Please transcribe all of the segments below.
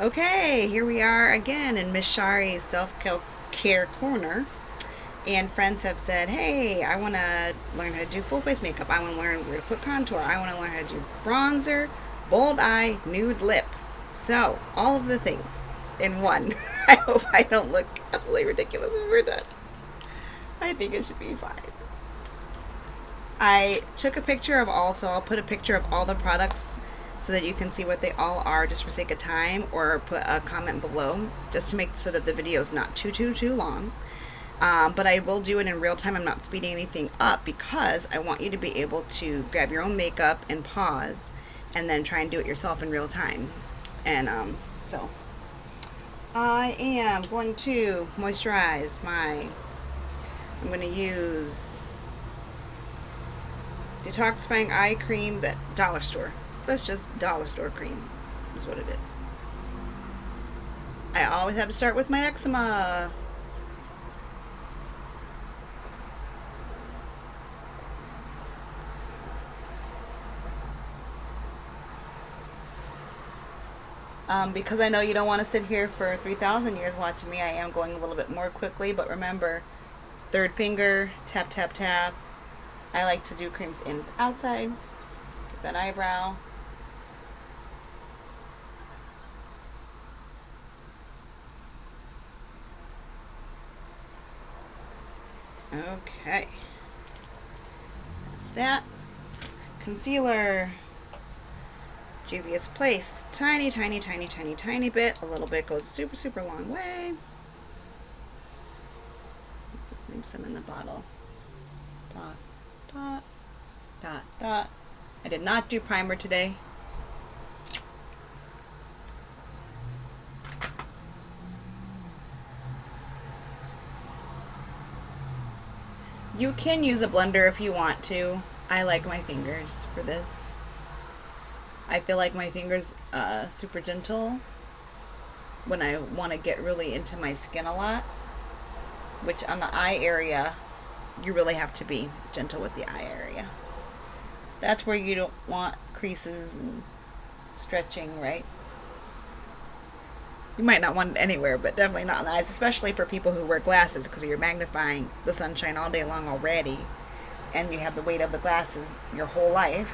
Okay, here we are again in Miss Shari's self-care corner. And friends have said, hey, I want to learn how to do full face makeup. I want to learn where to put contour. I want to learn how to do bronzer, bold eye, nude lip. So, all of the things in one. I hope I don't look absolutely ridiculous when we're done. I think it should be fine. I took a picture of all, so I'll put a picture of all the products so that you can see what they all are just for sake of time, or put a comment below just to make so that the video is not too long. But I will do it in real time. I'm not speeding anything up because I want you to be able to grab your own makeup and pause and then try and do it yourself in real time. And so I am going to moisturize I'm going to use detoxifying eye cream, that dollar store. That's just dollar store cream is what it is. I always have to start with my eczema. Because I know you don't want to sit here for 3,000 years watching me, I am going a little bit more quickly, but remember, third finger, tap, tap, tap. I like to do creams in outside, get that eyebrow. Okay, that's that. Concealer, Juvia's Place, tiny, tiny, tiny, tiny, tiny bit. A little bit goes super long way. Leave some in the bottle. Dot, dot, dot, dot. I did not do primer today. You can use a blender if you want to. I like my fingers for this. I feel like my fingers super gentle when I want to get really into my skin a lot, which on the eye area, you really have to be gentle with the eye area. That's where you don't want creases and stretching, right? You might not want it anywhere, but definitely not in the eyes, especially for people who wear glasses because you're magnifying the sunshine all day long already, and you have the weight of the glasses your whole life.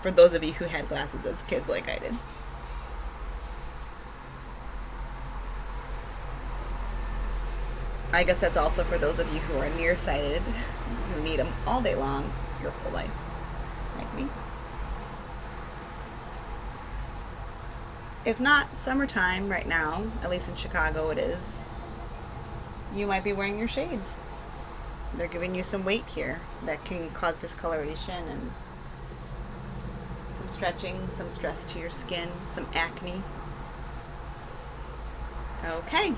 For those of you who had glasses as kids like I did. I guess that's also for those of you who are nearsighted, who need them all day long, your whole life, like me. If not summertime right now, at least in Chicago it is, you might be wearing your shades. They're giving you some weight here that can cause discoloration and some stretching, some stress to your skin, some acne. Okay.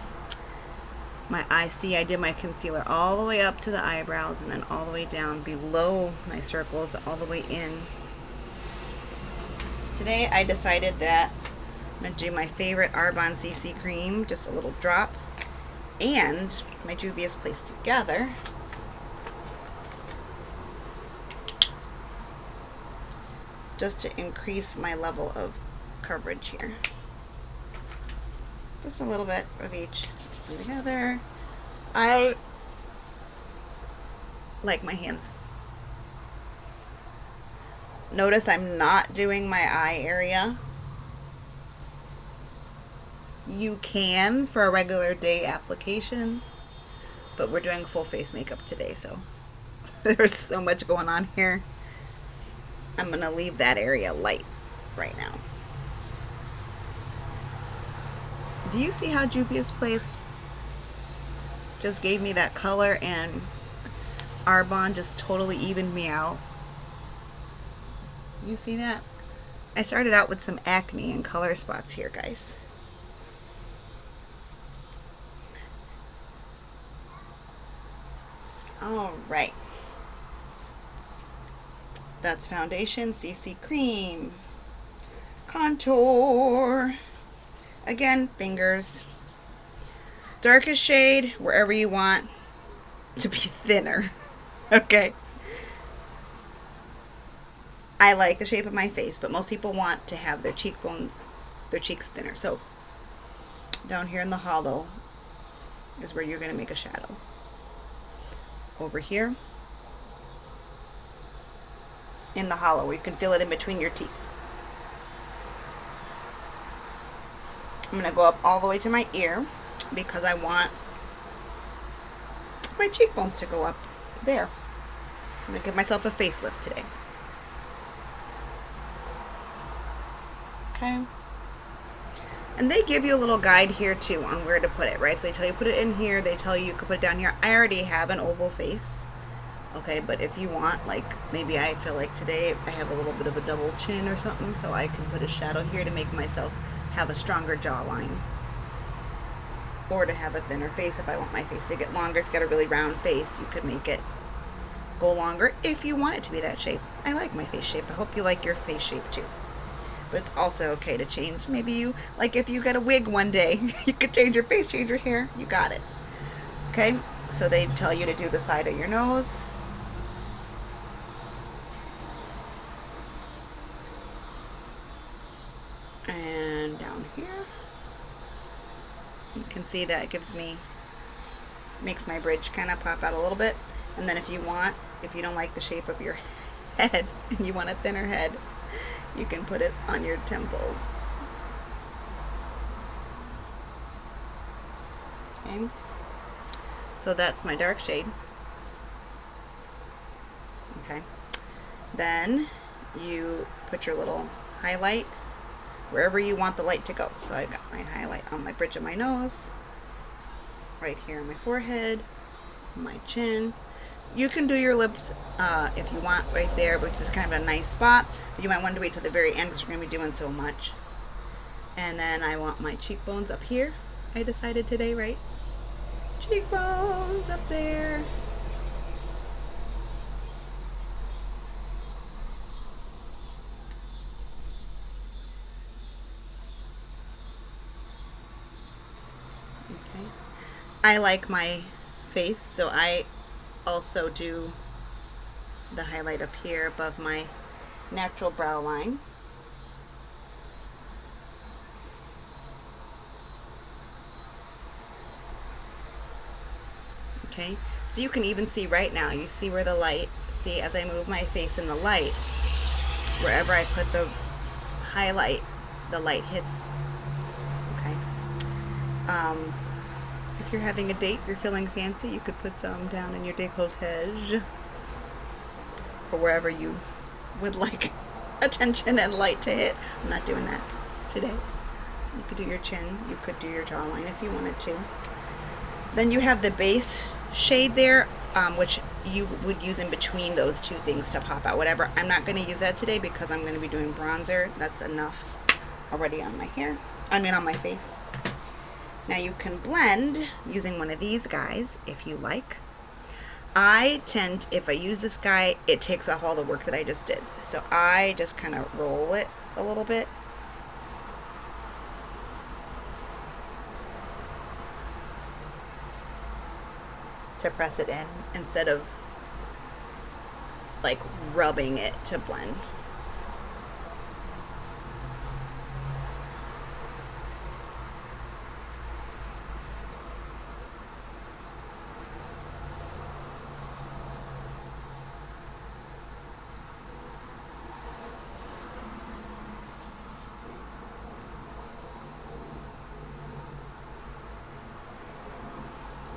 My eye, see, I did my concealer all the way up to the eyebrows and then all the way down below my circles, all the way in. Today I decided that I'm going to do my favorite Arbonne CC cream, just a little drop, and my Juvia's Place together. Just to increase my level of coverage here. Just a little bit of each. Put them together. I like my hands. Notice I'm not doing my eye area. You can for a regular day application, but we're doing full face makeup today, so there's so much going on here. I'm going to leave that area light right now. Do you see how Juvia's Place just gave me that color and Arbonne just totally evened me out? You see that? I started out with some acne and color spots here, guys. All right. That's foundation, CC cream, contour. Again, fingers. Darkest shade, wherever you want to be thinner. Okay. I like the shape of my face, but most people want to have their cheekbones, their cheeks thinner. So down here in the hollow is where you're going to make a shadow. Over here in the hollow where you can feel it in between your teeth. I'm going to go up all the way to my ear because I want my cheekbones to go up there. I'm going to give myself a facelift today. Okay. And they give you a little guide here too on where to put it, right? So they tell you put it in here, they tell you can put it down here. I already have an oval face. Okay, but if you want, like maybe I feel like today I have a little bit of a double chin or something, so I can put a shadow here to make myself have a stronger jawline. Or to have a thinner face if I want my face to get longer. If you got a really round face, you could make it go longer if you want it to be that shape. I like my face shape. I hope you like your face shape too. But it's also okay to change. Maybe you, like if you get a wig one day, you could change your face, change your hair. You got it. Okay, so they tell you to do the side of your nose. And down here. You can see that it gives me, makes my bridge kind of pop out a little bit. And then if you want, if you don't like the shape of your head and you want a thinner head, you can put it on your temples. Okay. So that's my dark shade. Okay. Then you put your little highlight wherever you want the light to go. So I got my highlight on my bridge of my nose, right here on my forehead, my chin. You can do your lips if you want right there, which is kind of a nice spot. But you might want to wait till the very end because we're going to be doing so much. And then I want my cheekbones up here. I decided today, right? Cheekbones up there. Okay. I like my face, so I also do the highlight up here above my natural brow line. Okay, so you can even see right now, you see where the light, see as I move my face in the light, wherever I put the highlight, the light hits. Okay. If you're having a date, you're feeling fancy, you could put some down in your décolletage or wherever you would like attention and light to hit. I'm not doing that today. You could do your chin, you could do your jawline if you wanted to. Then you have the base shade there, which you would use in between those two things to pop out whatever. I'm not going to use that today because I'm going to be doing bronzer. That's enough already on my hair, on my face. Now you can blend using one of these guys if you like. I tend, if I use this guy, it takes off all the work that I just did. So I just kind of roll it a little bit. To press it in instead of like rubbing it to blend.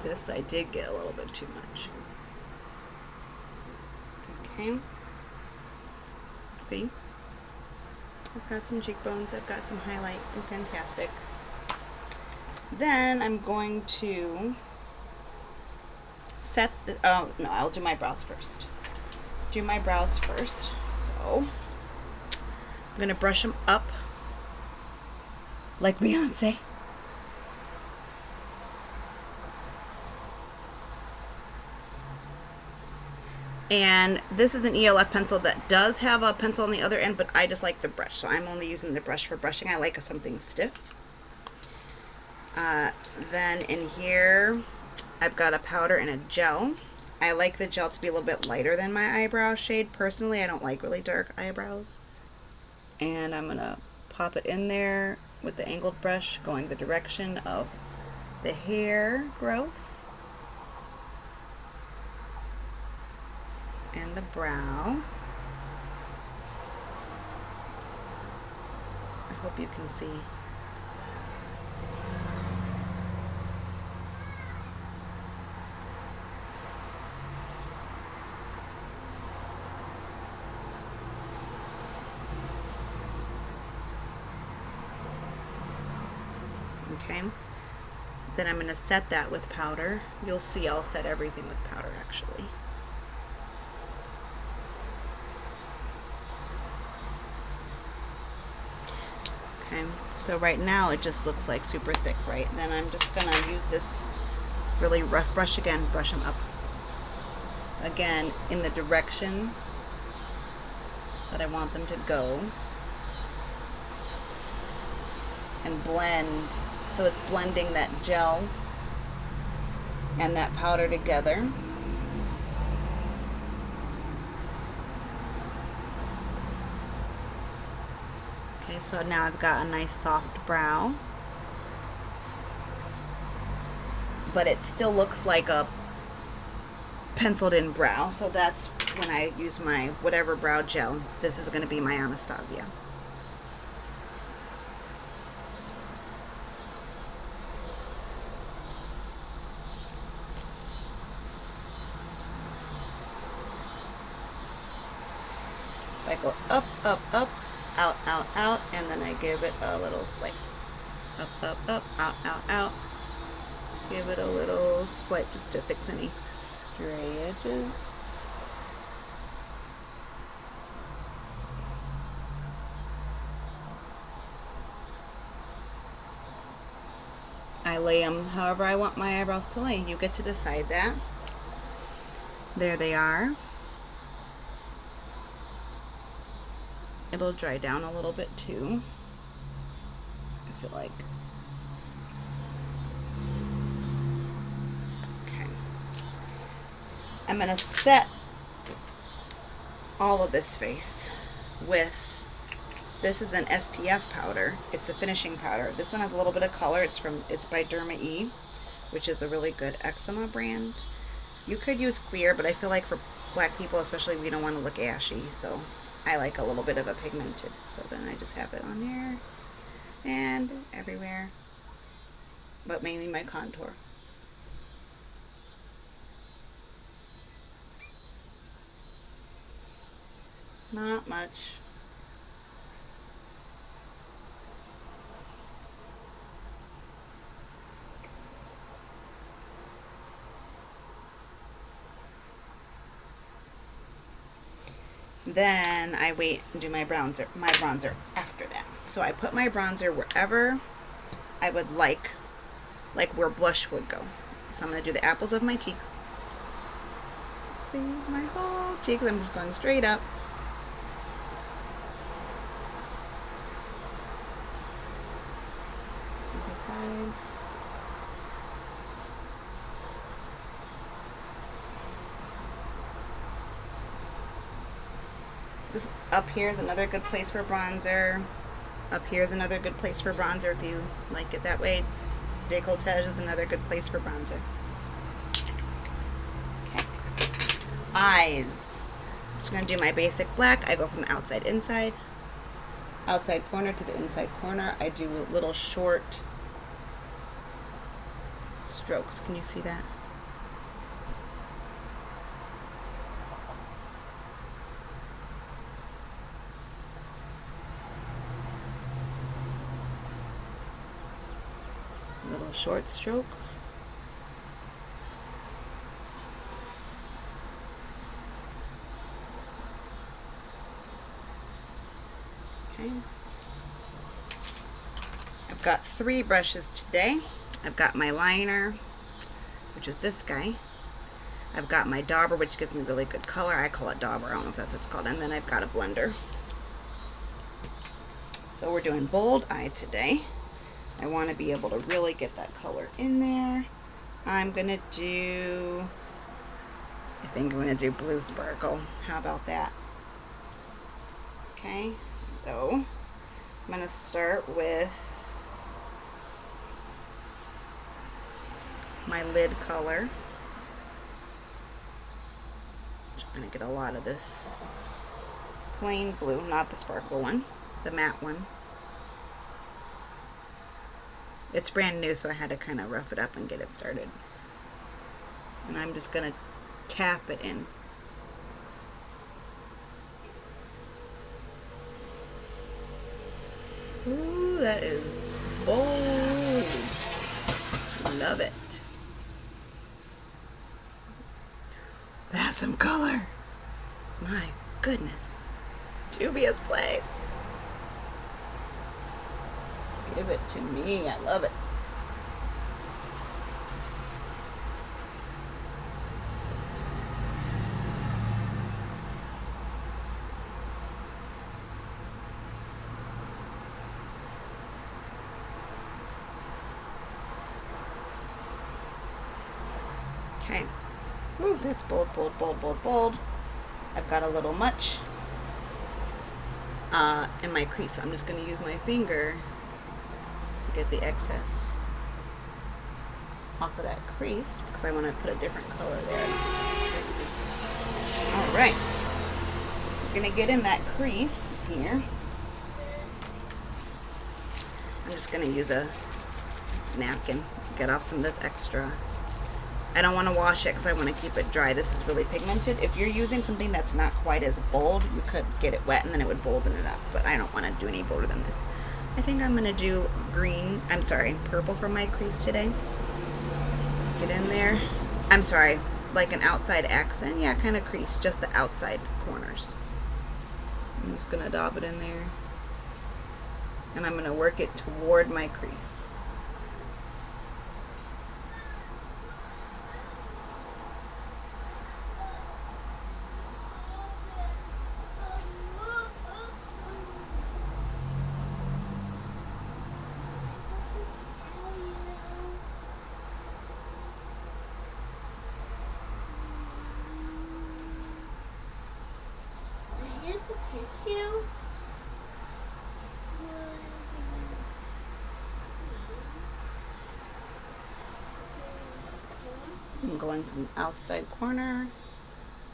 This I did get a little bit too much. Okay. See? I've got some cheekbones, I've got some highlight, and fantastic. Then I'm going to set the, oh no, I'll do my brows first. Do my brows first. So I'm going to brush them up like Beyonce. And this is an ELF pencil that does have a pencil on the other end, but I just like the brush, so I'm only using the brush for brushing. I like something stiff. Then in here, I've got a powder and a gel. I like the gel to be a little bit lighter than my eyebrow shade. Personally, I don't like really dark eyebrows. And I'm going to pop it in there with the angled brush going the direction of the hair growth and the brow. I hope you can see. Okay, then I'm going to set that with powder. You'll see I'll set everything with powder actually. Okay, so right now it just looks like super thick, right? Then I'm just going to use this really rough brush again, brush them up again in the direction that I want them to go, and blend. So it's blending that gel and that powder together. Okay, so now I've got a nice soft brow, but it still looks like a penciled in brow, so that's when I use my whatever brow gel. This is going to be my Anastasia. I go up, up, up, out, out, out, and then I give it a little swipe. Up, up, up, out, out, out. Give it a little swipe just to fix any stray edges. I lay them however I want my eyebrows to lay. You get to decide that. There they are. It'll dry down a little bit too, I feel like. Okay. I'm going to set all of this face with, this is an SPF powder. It's a finishing powder. This one has a little bit of color. It's by Derma E, which is a really good eczema brand. You could use clear, but I feel like for black people especially, we don't want to look ashy, so I like a little bit of a pigmented. So then I just have it on there and everywhere, but mainly my contour. Not much. Then I wait and do my bronzer after that. So I put my bronzer wherever I would like where blush would go. So I'm going to do the apples of my cheeks. See, my whole cheeks, I'm just going straight up. Other side. This up here is another good place for bronzer. Up here is another good place for bronzer if you like it that way. Décolletage is another good place for bronzer. Okay. Eyes. I'm just going to do my basic black. I go from the outside inside. Outside corner to the inside corner. I do little short strokes. Can you see that? Little short strokes. Okay. I've got 3 brushes today. I've got my liner, which is this guy. I've got my dauber, which gives me really good color. I call it dauber. I don't know if that's what it's called. And then I've got a blender. So we're doing bold eye today. I want to be able to really get that color in there. I'm going to do I think I'm going to do blue sparkle. How about that? Okay, so I'm going to start with my lid color. I'm going to get a lot of this plain blue, not the sparkle one, the matte one. It's brand new, so I had to kind of rough it up and get it started. And I'm just going to tap it in. Ooh, that is bold. Love it. That's some color. My goodness. Dubious place. Give it to me. I love it. Okay. Ooh, that's bold, bold, bold, bold, bold. I've got a little much in my crease, so I'm just going to use my finger to get the excess off of that crease because I want to put a different color there. Crazy. All right. I'm going to get in that crease here. I'm just going to use a napkin, get off some of this extra. I don't want to wash it because I want to keep it dry. This is really pigmented. If you're using something that's not quite as bold, you could get it wet and then it would bolden it up, but I don't want to do any bolder than this. I think I'm going to do purple for my crease today. Get in there. I'm sorry, like an outside accent. Yeah, kind of crease, just the outside corners. I'm just going to dab it in there. And I'm going to work it toward my crease. I'm going from the outside corner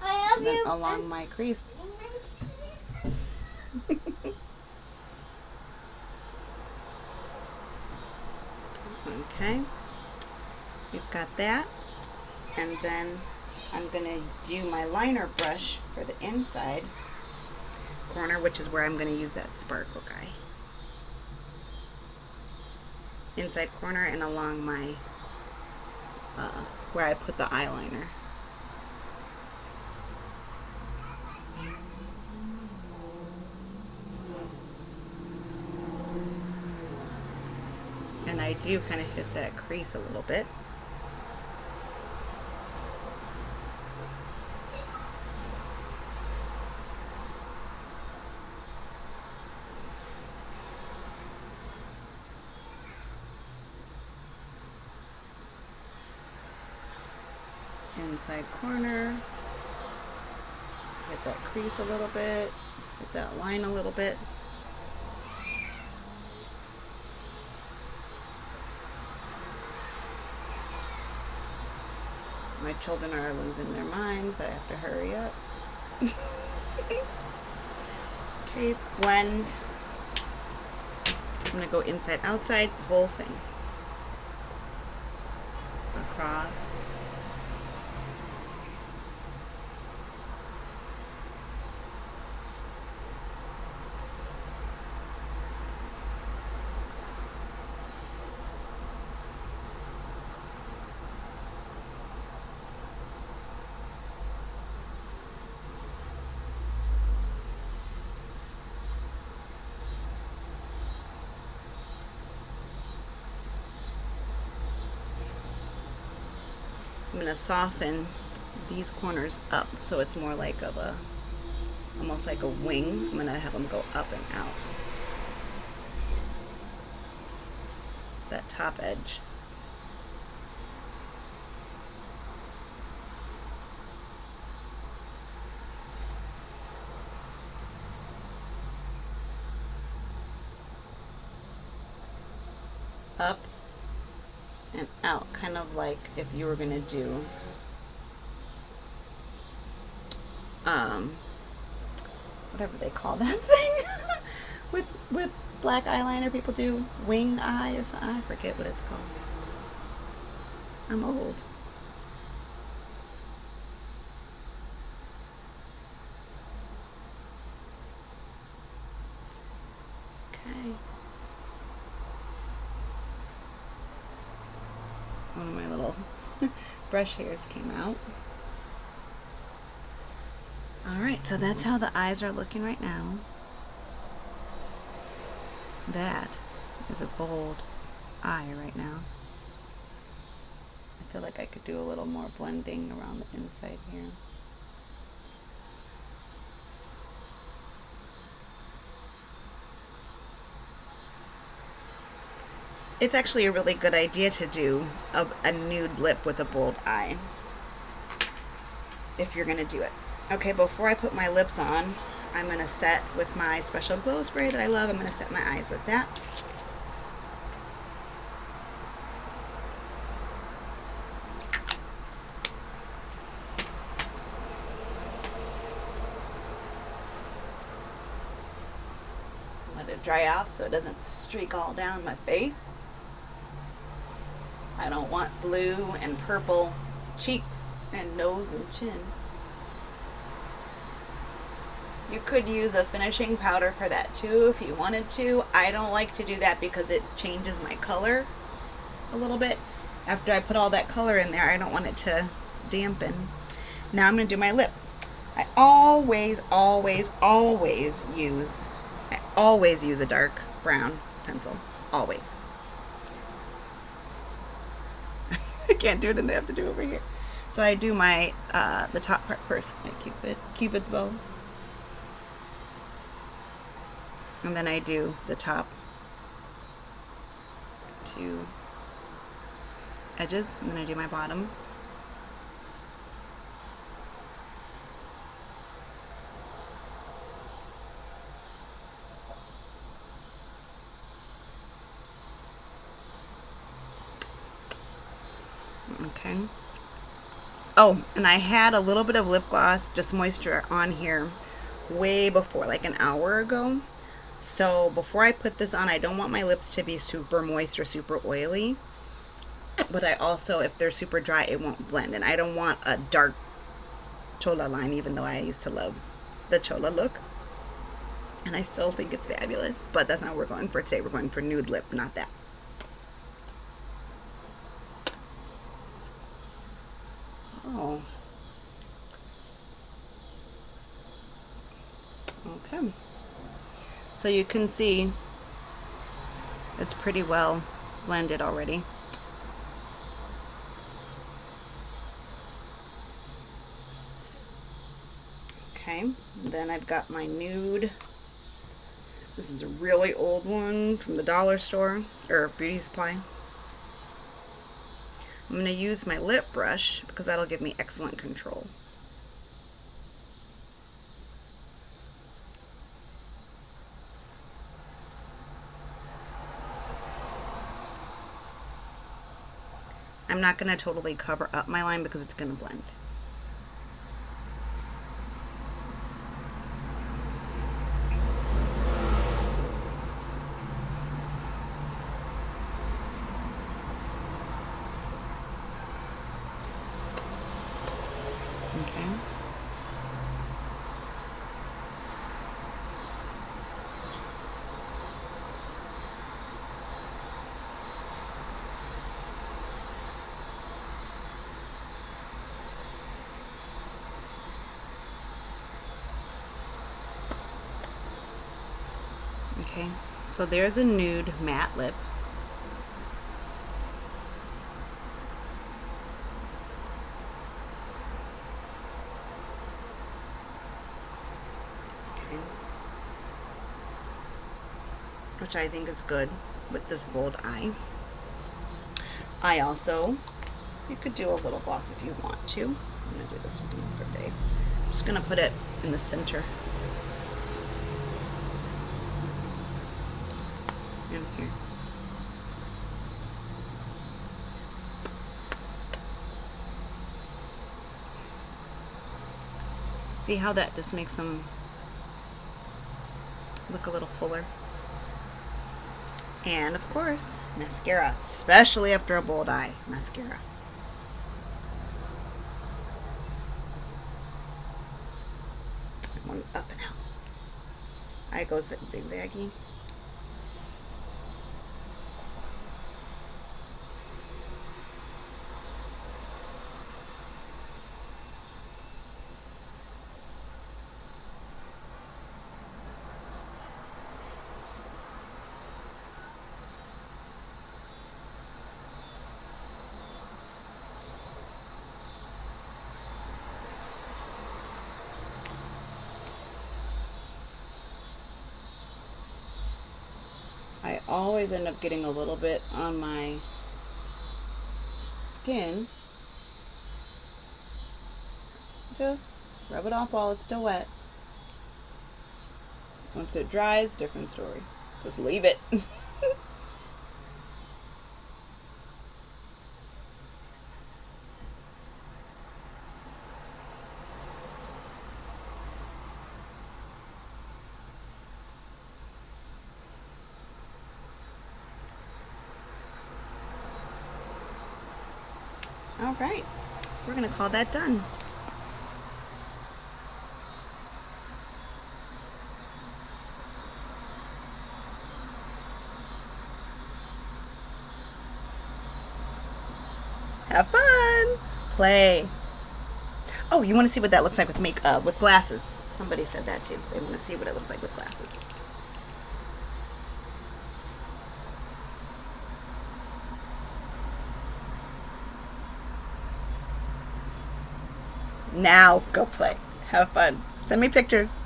and then along my crease. Okay, you've got that. And then I'm going to do my liner brush for the inside corner, which is where I'm going to use that sparkle guy. Inside corner and along my where I put the eyeliner. And I do kind of hit that crease a little bit. Inside corner, hit that crease a little bit, hit that line a little bit. My children are losing their minds. I have to hurry up. Okay, blend. I'm going to go inside, outside, the whole thing. Across. I'm going to soften these corners up so it's more like almost like a wing. I'm going to have them go up and out. That top edge. up and out, kind of like if you were gonna do whatever they call that thing with black eyeliner. People do wing eye or something. I forget what it's called. I'm old. Okay. One of my little brush hairs came out. Alright, so that's how the eyes are looking right now. That is a bold eye right now. I feel like I could do a little more blending around the inside here. It's actually a really good idea to do a nude lip with a bold eye, if you're going to do it. Okay, before I put my lips on, I'm going to set with my special glow spray that I love. I'm going to set my eyes with that. Let it dry off so it doesn't streak all down my face. I don't want blue and purple cheeks and nose and chin. You could use a finishing powder for that too if you wanted to. I don't like to do that because it changes my color a little bit. After I put all that color in there, I don't want it to dampen. Now I'm going to do my lip. I always use a dark brown pencil. Always. I can't do it and they have to do it over here. So I do my the top part first, my Cupid's bow. And then I do the top two edges, and then I do my bottom. Okay. Oh, and I had a little bit of lip gloss, just moisture on here way before, like an hour ago. So before I put this on, I don't want my lips to be super moist or super oily. But I also, if they're super dry, it won't blend. And I don't want a dark chola line, even though I used to love the chola look. And I still think it's fabulous. But that's not what we're going for today. We're going for nude lip, not that. Oh. Okay. So you can see it's pretty well blended already. Okay, then I've got my nude. This is a really old one from the dollar store, or beauty supply. I'm going to use my lip brush because that'll give me excellent control. I'm not going to totally cover up my line because it's going to blend. Okay. Okay, so there's a nude matte lip. Okay. Which I think is good with this bold eye. I also, you could do a little gloss if you want to. I'm going to do this one for today. I'm just going to put it in the center. In here. See how that just makes them look a little fuller. And of course, mascara, especially after a bold eye, mascara. One up and out. I go zigzaggy. I always end up getting a little bit on my skin. Just rub it off while it's still wet. Once it dries, different story. Just leave it. All right, we're gonna call that done. Have fun, play. Oh, you want to see what that looks like with with glasses? Somebody said that too. They want to see what it looks like with glasses. Now go play. Have fun. Send me pictures.